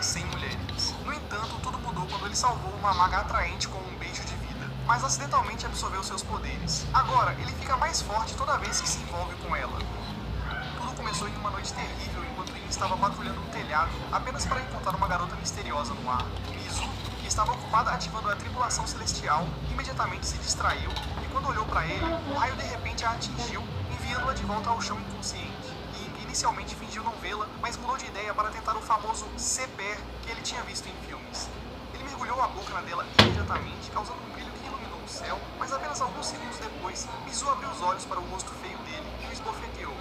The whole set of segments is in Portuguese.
e sem mulheres. No entanto, tudo mudou quando ele salvou uma maga atraente com um beijo de vida, mas acidentalmente absorveu seus poderes. Agora, ele fica mais forte toda vez que se envolve com ela. Tudo começou em uma noite terrível enquanto Ing estava patrulhando um telhado apenas para encontrar uma garota misteriosa no ar. Mizu, que estava ocupada ativando a tripulação celestial, imediatamente se distraiu e quando olhou para ele, um raio de repente a atingiu, enviando-a de volta ao chão inconsciente. Ing inicialmente fingiu não vê-la, mas mudou de ideia para tentar o famoso CPR que ele tinha visto em filmes. Ele mergulhou a boca na dela imediatamente, causando um brilho que iluminou o céu, mas apenas alguns segundos depois, Mizu abriu os olhos para o rosto feio dele e o esbofeteou.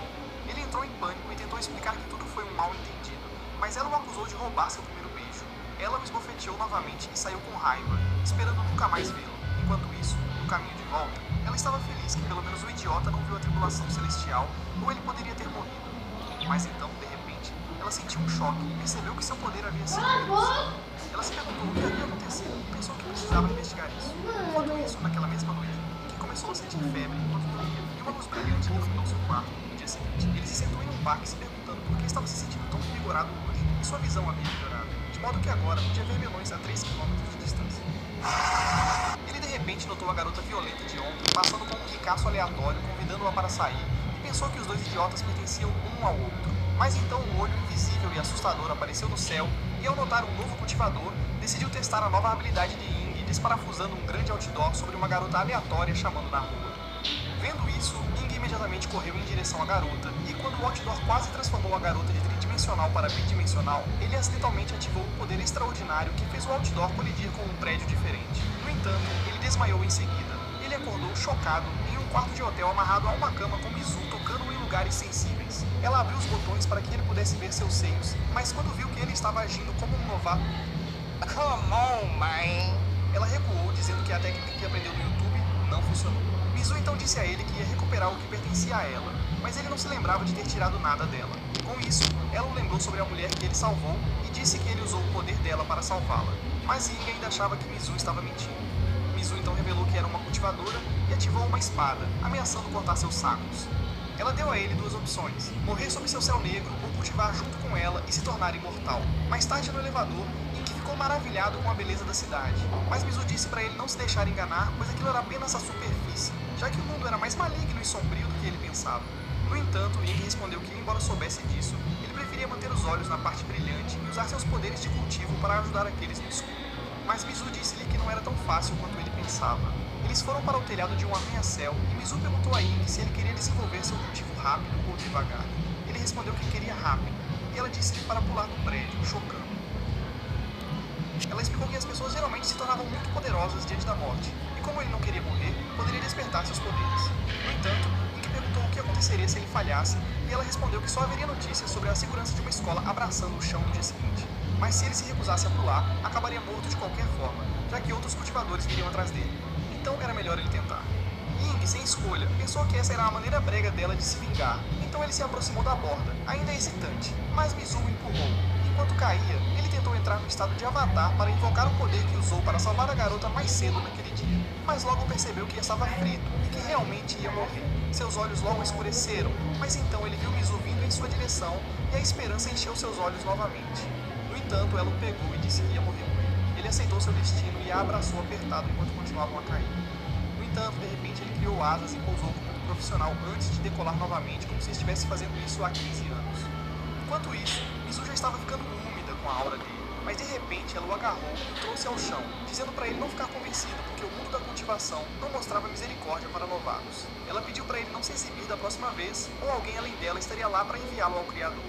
Ele entrou em pânico e tentou explicar que tudo foi um mal entendido, mas ela o acusou de roubar seu primeiro beijo. Ela o esbofeteou novamente e saiu com raiva, esperando nunca mais vê-lo. Enquanto isso, no caminho de volta, ela estava feliz que pelo menos o idiota não viu a tripulação celestial, ou ele poderia ter morrido. Mas então, de repente, ela sentiu um choque e percebeu que seu poder havia sido reduzido. Ela se perguntou o que havia acontecido e pensou que precisava investigar isso. Enquanto isso, naquela mesma noite, Ing começou a sentir febre enquanto dormia e uma luz brilhante iluminou seu quarto. No dia seguinte, ele se sentou em um parque se perguntando por que estava se sentindo tão revigorado hoje, e sua visão havia melhorado, de modo que agora podia ver melões a 3 km de distância. Ele de repente notou a garota violenta de ontem passando com um ricaço aleatório, convidando-a para sair, e pensou que os dois idiotas pertenciam um ao outro. Mas então um olho invisível e assustador apareceu no céu, e ao notar um novo cultivador, decidiu testar a nova habilidade de Ing, desparafusando um grande outdoor sobre uma garota aleatória chamando na rua. Vendo isso, Ing imediatamente correu em direção à garota, e quando o outdoor quase transformou a garota de tridimensional para bidimensional, ele acidentalmente ativou um poder extraordinário que fez o outdoor colidir com um prédio diferente. No entanto, ele desmaiou em seguida. Ele acordou chocado em um quarto de hotel amarrado a uma cama com Mizu tocando em lugares sensíveis. Ela abriu os botões para que ele pudesse ver seus seios, mas quando viu que ele estava agindo como um novato, Come on, man. ela recuou, dizendo que a técnica que aprendeu no YouTube não funcionou. Mizu então disse a ele que ia recuperar o que pertencia a ela, mas ele não se lembrava de ter tirado nada dela. Com isso, ela o lembrou sobre a mulher que ele salvou e disse que ele usou o poder dela para salvá-la. Mas Ing ainda achava que Mizu estava mentindo. Mizu então revelou que era uma cultivadora e ativou uma espada, ameaçando cortar seus sacos. Ela deu a ele duas opções: morrer sob seu céu negro ou cultivar junto com ela e se tornar imortal. Mais tarde no elevador, Ing ficou maravilhado com a beleza da cidade, mas Mizu disse para ele não se deixar enganar, pois aquilo era apenas a superfície, já que o mundo era mais maligno e sombrio do que ele pensava. No entanto, Ing respondeu que, embora soubesse disso, ele preferia manter os olhos na parte brilhante e usar seus poderes de cultivo para ajudar aqueles no escuro. Mas Mizu disse-lhe que não era tão fácil quanto ele pensava. Eles foram para o telhado de um arranha-céu e Mizu perguntou a Ing se ele queria desenvolver seu cultivo rápido ou devagar. Ele respondeu que queria rápido, e ela disse que para pular do prédio, chocando. Ela explicou que as pessoas geralmente se tornavam muito poderosas diante da morte, e como ele não queria morrer, poderia despertar seus poderes. No entanto, Ing perguntou o que aconteceria se ele falhasse, e ela respondeu que só haveria notícias sobre a segurança de uma escola abraçando o chão no dia seguinte. Mas se ele se recusasse a pular, acabaria morto de qualquer forma, já que outros cultivadores viriam atrás dele. Então era melhor ele tentar. Ing, sem escolha, pensou que essa era a maneira brega dela de se vingar, então ele se aproximou da borda, ainda hesitante, mas Mizu o empurrou. Enquanto caía, ele tentou entrar no estado de avatar para invocar o poder que usou para salvar a garota mais cedo naquele dia, mas logo percebeu que estava frito e que realmente ia morrer. Seus olhos logo escureceram, mas então ele viu Mizu vindo em sua direção e a esperança encheu seus olhos novamente. No entanto, ela o pegou e disse que ia morrer com ele. Ele aceitou seu destino e a abraçou apertado enquanto continuavam a cair. No entanto, de repente ele criou asas e pousou como um profissional antes de decolar novamente, como se estivesse fazendo isso há 15 anos. Enquanto isso, Mizu já estava ficando úmida com a aura dele, mas de repente ela o agarrou e o trouxe ao chão, dizendo para ele não ficar convencido porque o mundo da cultivação não mostrava misericórdia para novatos. Ela pediu para ele não se exibir da próxima vez, ou alguém além dela estaria lá para enviá-lo ao Criador.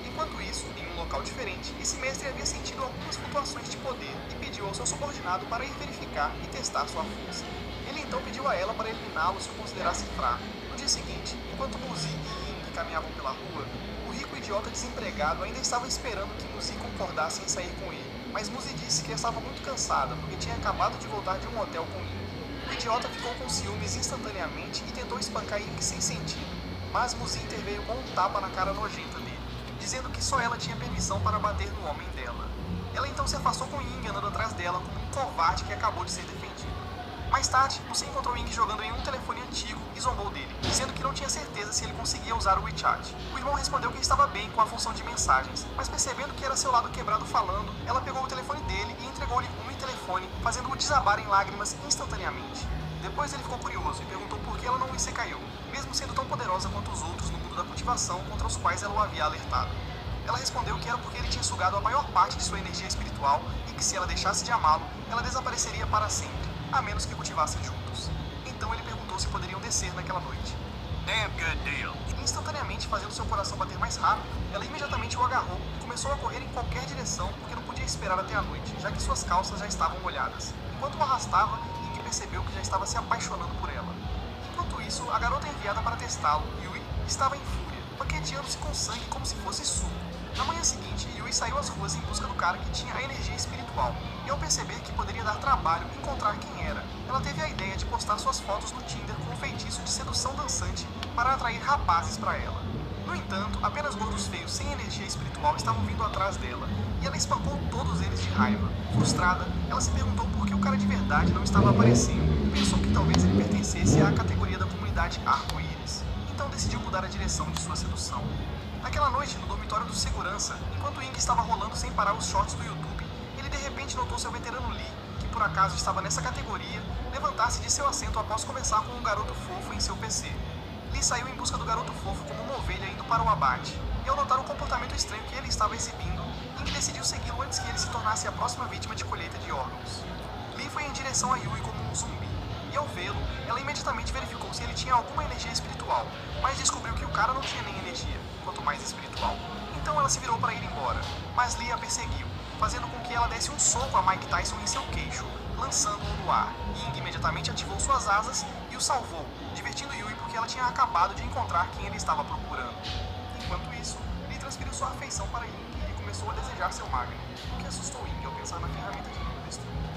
Enquanto isso, em um local diferente, esse mestre havia sentido algumas flutuações de poder e pediu ao seu subordinado para ir verificar e testar sua força. Ele então pediu a ela para eliminá-lo se o considerasse fraco. No dia seguinte, enquanto Muzi e Ing caminhavam pela rua, o rico idiota desempregado ainda estava esperando que Muzi concordasse em sair com ele, mas Muzi disse que estava muito cansada porque tinha acabado de voltar de um hotel com Ing. O idiota ficou com ciúmes instantaneamente e tentou espancar Ing sem sentido, mas Muzi interveio com um tapa na cara nojenta dele, dizendo que só ela tinha permissão para bater no homem dela. Ela então se afastou com Ing andando atrás dela como um covarde que acabou de ser defendido. Mais tarde, você encontrou Ing jogando em um telefone antigo e zombou dele, dizendo que não tinha certeza se ele conseguia usar o WeChat. O irmão respondeu que estava bem com a função de mensagens, mas percebendo que era seu lado quebrado falando, ela pegou o telefone dele e entregou-lhe um telefone, fazendo-o desabar em lágrimas instantaneamente. Depois ele ficou curioso e perguntou por que ela não o secaiu, mesmo sendo tão poderosa quanto os outros no mundo da cultivação contra os quais ela o havia alertado. Ela respondeu que era porque ele tinha sugado a maior parte de sua energia espiritual e que se ela deixasse de amá-lo, ela desapareceria para sempre, a menos que cultivassem juntos. Então ele perguntou se poderiam descer naquela noite. Damn good deal. E instantaneamente, fazendo seu coração bater mais rápido, ela imediatamente o agarrou e começou a correr em qualquer direção porque não podia esperar até a noite, já que suas calças já estavam molhadas. Enquanto o arrastava, Ing percebeu que já estava se apaixonando por ela. Enquanto isso, a garota enviada para testá-lo, Yui, estava em fúria, paqueteando-se com sangue como se fosse suco. Na manhã seguinte, Yui saiu às ruas em busca do cara que tinha a energia espiritual, e ao perceber que poderia dar trabalho encontrar quem era, ela teve a ideia de postar suas fotos no Tinder com um feitiço de sedução dançante para atrair rapazes para ela. No entanto, apenas gordos feios sem energia espiritual estavam vindo atrás dela, e ela espancou todos eles de raiva. Frustrada, ela se perguntou por que o cara de verdade não estava aparecendo, e pensou que talvez ele pertencesse à categoria da comunidade arco-íris. Então decidiu mudar a direção de sua sedução. Naquela noite, no dormitório do segurança, enquanto Ing estava rolando sem parar os shorts do YouTube, ele de repente notou seu veterano Lee, que por acaso estava nessa categoria, levantar-se de seu assento após conversar com um garoto fofo em seu PC. Lee saiu em busca do garoto fofo como uma ovelha indo para o abate, e ao notar o comportamento estranho que ele estava exibindo, Ing decidiu segui-lo antes que ele se tornasse a próxima vítima de colheita de órgãos. Lee foi em direção a Yui como um zumbi, e ao vê-lo, ela imediatamente verificou se ele tinha alguma energia espiritual, mas descobriu que o cara não tinha nem energia, quanto mais espiritual. Então ela se virou para ir embora, mas Lee a perseguiu, fazendo com que ela desse um soco a Mike Tyson em seu queixo, lançando-o no ar. Ing imediatamente ativou suas asas e o salvou, divertindo Yui porque ela tinha acabado de encontrar quem ele estava procurando. Enquanto isso, Lee transferiu sua afeição para Ing e começou a desejar seu magno, o que assustou Ing ao pensar na ferramenta de Ing destruída.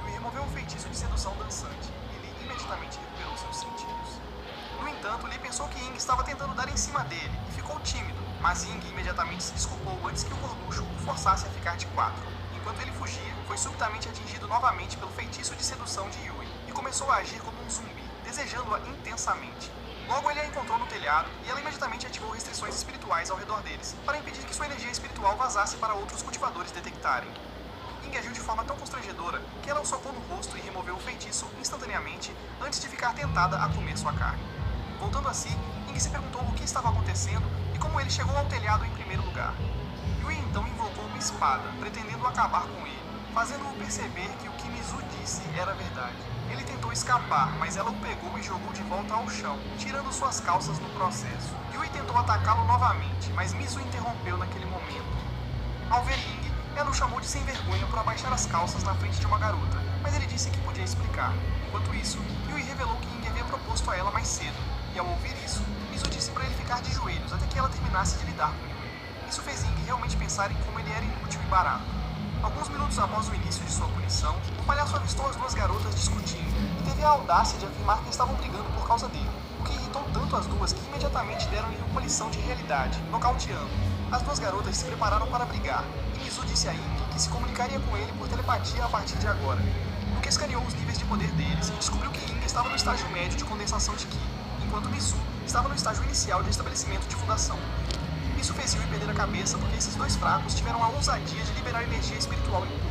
Yui removeu o feitiço de sedução dançante e Lee imediatamente recuperou seus sentidos. No entanto, Lee pensou que Ing estava tentando dar em cima dele e ficou tímido, mas Ing imediatamente se desculpou antes que o gorducho o forçasse a ficar de quatro. Enquanto ele fugia, foi subitamente atingido novamente pelo feitiço de sedução de Yui e começou a agir como um zumbi, desejando-a intensamente. Logo ele a encontrou no telhado e ela imediatamente ativou restrições espirituais ao redor deles, para impedir que sua energia espiritual vazasse para outros cultivadores detectarem. Ing agiu de forma tão constrangedora que ela o socou no rosto e removeu o feitiço instantaneamente antes de ficar tentada a comer sua carne. Voltando a si, Ing se perguntou o que estava acontecendo e como ele chegou ao telhado em primeiro lugar. Yui então invocou uma espada, pretendendo acabar com ele, fazendo-o perceber que o que Mizu disse era verdade. Ele tentou escapar, mas ela o pegou e jogou de volta ao chão, tirando suas calças no processo. Yui tentou atacá-lo novamente, mas Mizu interrompeu naquele momento. Ao ver Ing, ela o chamou de sem vergonha por abaixar as calças na frente de uma garota, mas ele disse que podia explicar. Enquanto isso, Yui revelou que Ing havia proposto a ela mais cedo, e ao ouvir isso, Mizu disse para ele ficar de joelhos até que ela terminasse de lidar com Yui. Isso fez Ing realmente pensar em como ele era inútil e barato. Alguns minutos após o início de sua punição, o palhaço avistou as duas garotas discutindo e teve a audácia de afirmar que estavam brigando por causa dele, o que irritou tanto as duas que imediatamente deram-lhe uma lição de realidade, nocauteando. As duas garotas se prepararam para brigar, e Mizu disse a Ing que se comunicaria com ele por telepatia a partir de agora. No que escaneou os níveis de poder deles, descobriu que Ing estava no estágio médio de condensação de Ki, enquanto Mizu estava no estágio inicial de estabelecimento de fundação. Isso fez Yui perder a cabeça porque esses dois fracos tiveram a ousadia de liberar energia espiritual em público.